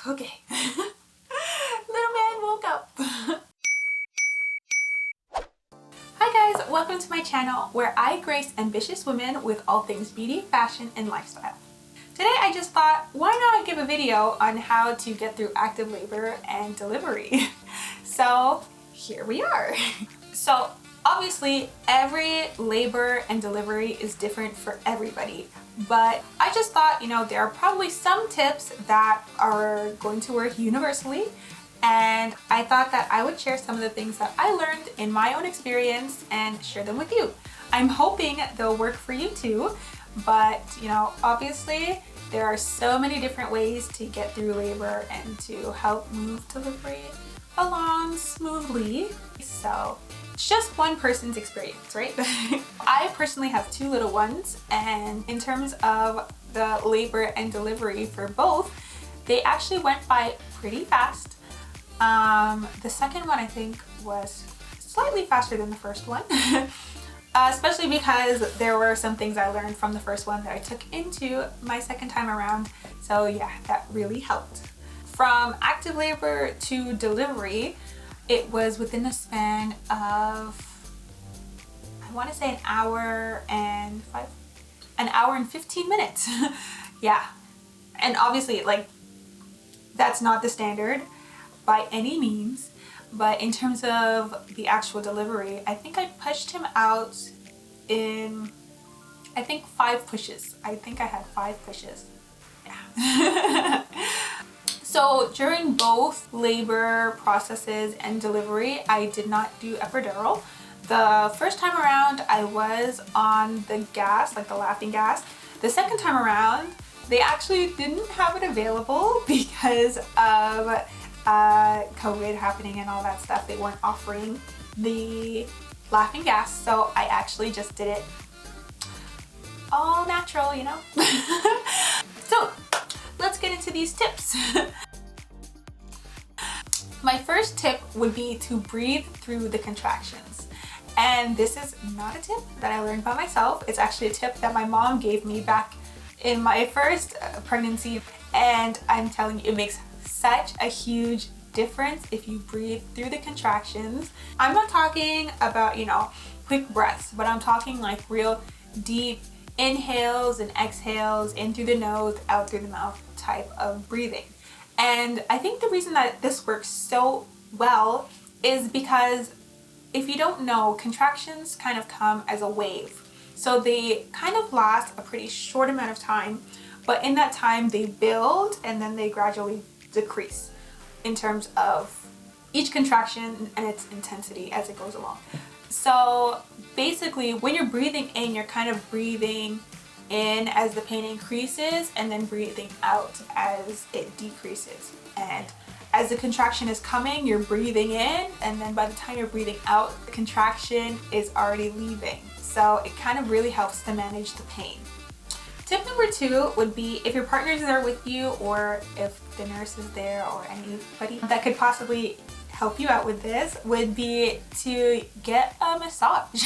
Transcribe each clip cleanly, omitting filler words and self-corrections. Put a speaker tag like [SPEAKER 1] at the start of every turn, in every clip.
[SPEAKER 1] Okay. Little man woke up. Hi guys, welcome to my channel where I grace ambitious women with all things beauty, fashion, and lifestyle. Today I just thought, why not give a video on how to get through active labor and delivery? So here we are. So obviously every labor and delivery is different for everybody, but I just thought, there are probably some tips that are going to work universally, and I thought that I would share some of the things that I learned in my own experience and share them with you. I'm hoping they'll work for you too, but obviously there are so many different ways to get through labor and to help move delivery along smoothly. So it's just one person's experience, right? I personally have two little ones, and in terms of the labor and delivery for both, they actually went by pretty fast. The second one I think was slightly faster than the first one. Especially because there were some things I learned from the first one that I took into my second time around. So yeah, that really helped. From active labor to delivery, it was within the span of, I want to say an hour and 15 minutes. Yeah. And obviously, that's not the standard by any means. But in terms of the actual delivery, I think I pushed him out in, 5 pushes. I think I had 5 pushes. Yeah. So during both labor processes and delivery, I did not do epidural. The first time around, I was on the gas, the laughing gas. The second time around, they actually didn't have it available because of COVID happening and all that stuff. They weren't offering the laughing gas, so I actually just did it all natural, So let's get into these tips. My first tip would be to breathe through the contractions. And this is not a tip that I learned by myself. It's actually a tip that my mom gave me back in my first pregnancy, and I'm telling you, it makes such a huge difference if you breathe through the contractions. I'm not talking about, quick breaths, but I'm talking real deep inhales and exhales, in through the nose, out through the mouth type of breathing. And I think the reason that this works so well is because, if you don't know, contractions kind of come as a wave. So they kind of last a pretty short amount of time, but in that time they build and then they gradually decrease in terms of each contraction and its intensity as it goes along. So basically, when you're breathing in, you're kind of breathing in as the pain increases and then breathing out as it decreases. And as the contraction is coming, you're breathing in, and then by the time you're breathing out, the contraction is already leaving. So it kind of really helps to manage the pain. Tip number 2 would be, if your partner is there with you, or if the nurse is there, or anybody that could possibly help you out with this, would be to get a massage.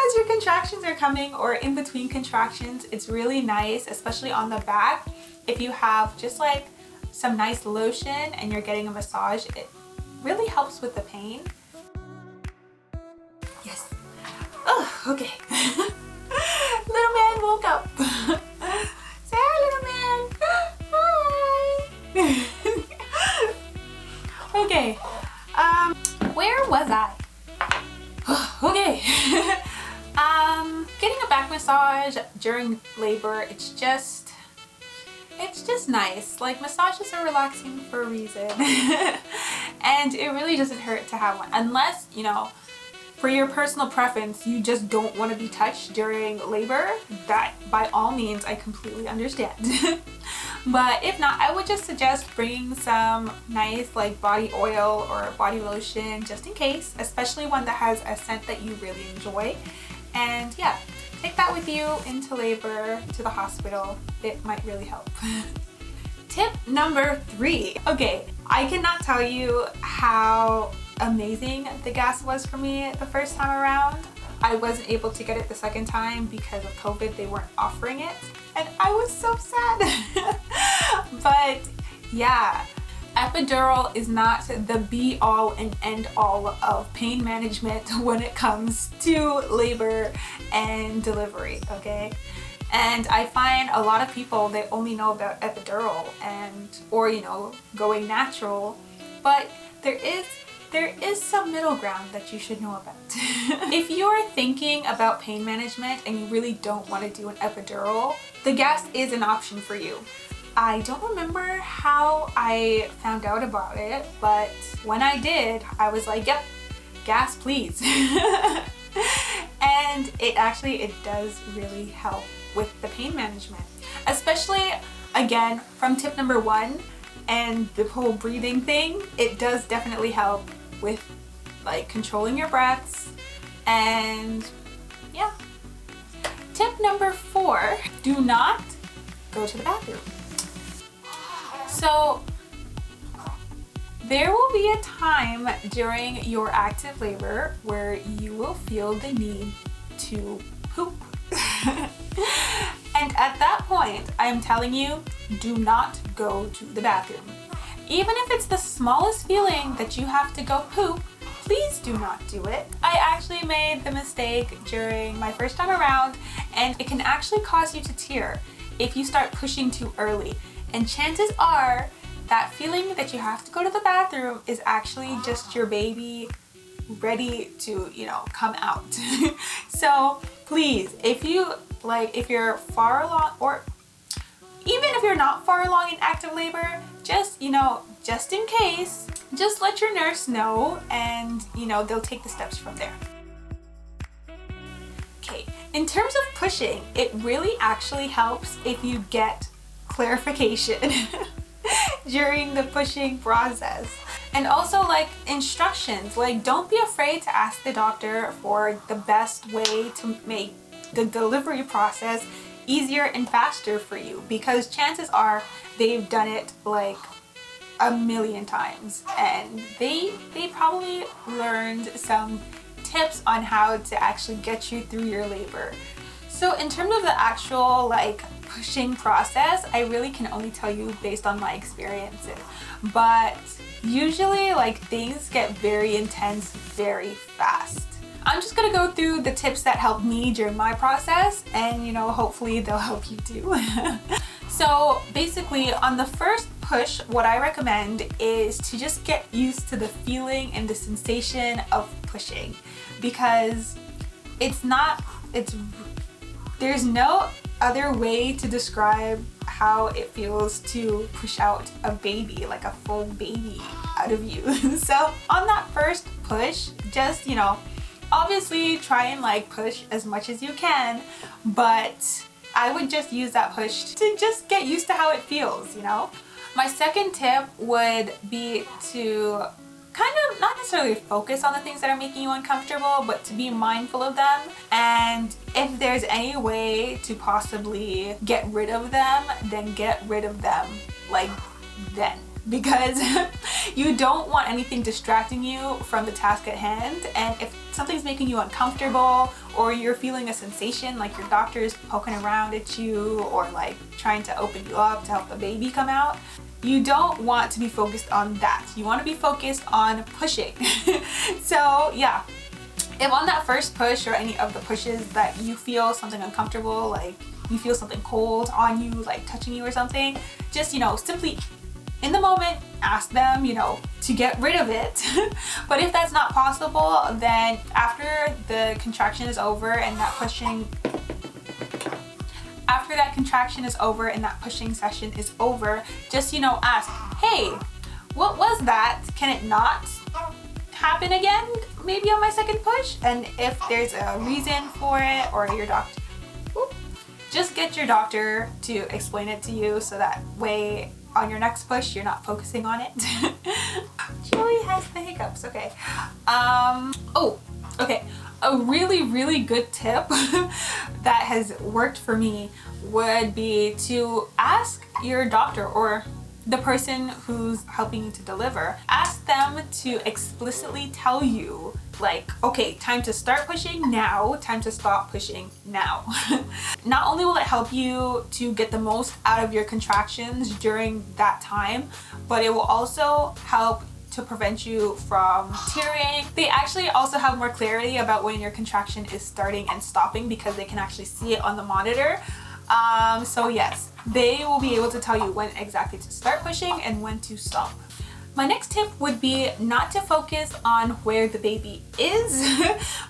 [SPEAKER 1] As your contractions are coming, or in between contractions, it's really nice, especially on the back, if you have just some nice lotion and you're getting a massage. It really helps with the pain. Yes. Oh, okay. Little man woke up. Say hi, little man. Hi. Okay. Where was I? Okay. Getting a back massage during labor, it's just nice. Massages are relaxing for a reason. And it really doesn't hurt to have one, unless, for your personal preference, you just don't want to be touched during labor. That, by all means, I completely understand. But if not, I would just suggest bringing some nice body oil or body lotion just in case, especially one that has a scent that you really enjoy. And yeah, take that with you into labor, to the hospital. It might really help. Tip number 3. Okay, I cannot tell you how amazing the gas was for me the first time around. I wasn't able to get it the second time because of COVID. They weren't offering it, and I was so sad. But Yeah, epidural is not the be all and end all of pain management when it comes to labor and delivery, okay? And I find a lot of people, they only know about epidural or going natural, but there is some middle ground that you should know about. If you're thinking about pain management and you really don't want to do an epidural, the gas is an option for you. I don't remember how I found out about it, but when I did, I was like, yep, gas please. And it does really help with the pain management. Especially, again, from tip number 1 and the whole breathing thing, it does definitely help with like controlling your breaths. And yeah. Tip number 4, do not go to the bathroom. So there will be a time during your active labor where you will feel the need to poop. And at that point, I'm telling you, do not go to the bathroom. Even if it's the smallest feeling that you have to go poop, please do not do it. I actually made the mistake during my first time around, and it can actually cause you to tear if you start pushing too early. And chances are that feeling that you have to go to the bathroom is actually just your baby ready to, come out. So please, if you're far along, or even if you're not far along in active labor, just in case, just let your nurse know, and they'll take the steps from there. Okay, in terms of pushing, it really actually helps if you get clarification during the pushing process. And also instructions, don't be afraid to ask the doctor for the best way to make the delivery process easier and faster for you, because chances are they've done it a million times, and they probably learned some tips on how to actually get you through your labor. So in terms of the actual pushing process, I really can only tell you based on my experiences, but usually things get very intense very fast. I'm just gonna go through the tips that helped me during my process, and hopefully they'll help you too. So basically, on the first push, what I recommend is to just get used to the feeling and the sensation of pushing, because there's no other way to describe how it feels to push out a baby, like a full baby out of you. So on that first push, just obviously try and push as much as you can, but I would just use that push to just get used to how it feels. My second tip would be to kind of not necessarily focus on the things that are making you uncomfortable, but to be mindful of them, and if there's any way to possibly get rid of them, then get rid of them then, because you don't want anything distracting you from the task at hand. And if something's making you uncomfortable, or you're feeling a sensation like your doctor is poking around at you, or trying to open you up to help the baby come out, you don't want to be focused on that. You want to be focused on pushing. So yeah, if on that first push or any of the pushes that you feel something uncomfortable, you feel something cold on you, touching you or something, just simply in the moment ask them to get rid of it. But if that's not possible, then after the contraction is over and that pushing session is over, just ask, hey, what was that? Can it not happen again maybe on my second push? And if there's a reason for it, or your doctor, just get your doctor to explain it to you, so that way on your next push you're not focusing on it. Julie has the hiccups. Okay. Okay. A really good tip that has worked for me would be to ask your doctor, or the person who's helping you to deliver, ask them to explicitly tell you, like, okay, time to start pushing now, time to stop pushing now. Not only will it help you to get the most out of your contractions during that time, but it will also help to prevent you from tearing. They actually also have more clarity about when your contraction is starting and stopping because they can actually see it on the monitor. So yes, they will be able to tell you when exactly to start pushing and when to stop. My next tip would be not to focus on where the baby is,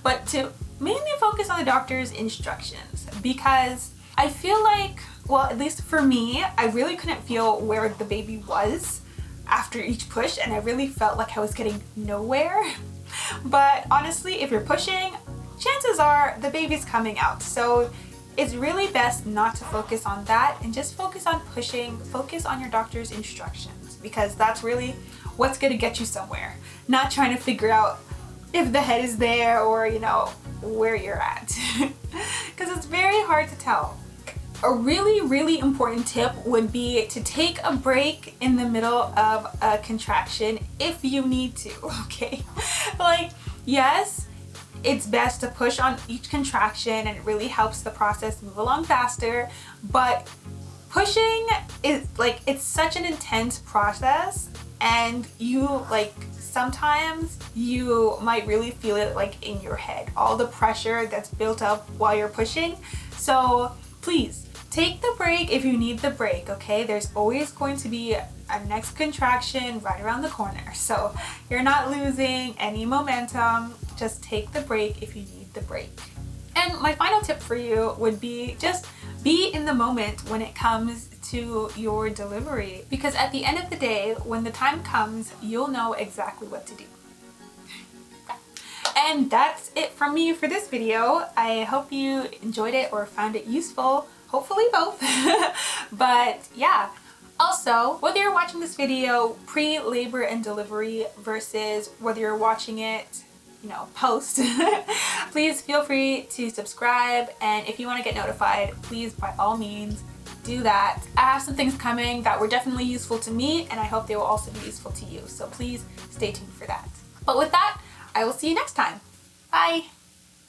[SPEAKER 1] but to mainly focus on the doctor's instructions, because I feel like, well, at least for me, I really couldn't feel where the baby was after each push, and I really felt like I was getting nowhere. But honestly, if you're pushing, chances are the baby's coming out. So it's really best not to focus on that and just focus on pushing, focus on your doctor's instructions, because that's really what's gonna get you somewhere. Not trying to figure out if the head is there or, you know, where you're at. Because it's very hard to tell. A really important tip would be to take a break in the middle of a contraction if you need to, okay? Like, yes, it's best to push on each contraction and it really helps the process move along faster, but pushing is like, it's such an intense process, and you, like, sometimes you might really feel it like in your head, all the pressure that's built up while you're pushing. So please take the break if you need the break, okay? There's always going to be a next contraction right around the corner, so you're not losing any momentum. Just take the break if you need the break. And my final tip for you would be just be in the moment when it comes to your delivery, because at the end of the day, when the time comes, you'll know exactly what to do. And that's it from me for this video. I hope you enjoyed it or found it useful. Hopefully both. But yeah. Also, whether you're watching this video pre-labor and delivery versus whether you're watching it, you know, post, please feel free to subscribe, and if you want to get notified, please by all means do that. I have some things coming that were definitely useful to me, and I hope they will also be useful to you, so please stay tuned for that. But with that, I will see you next time. Bye!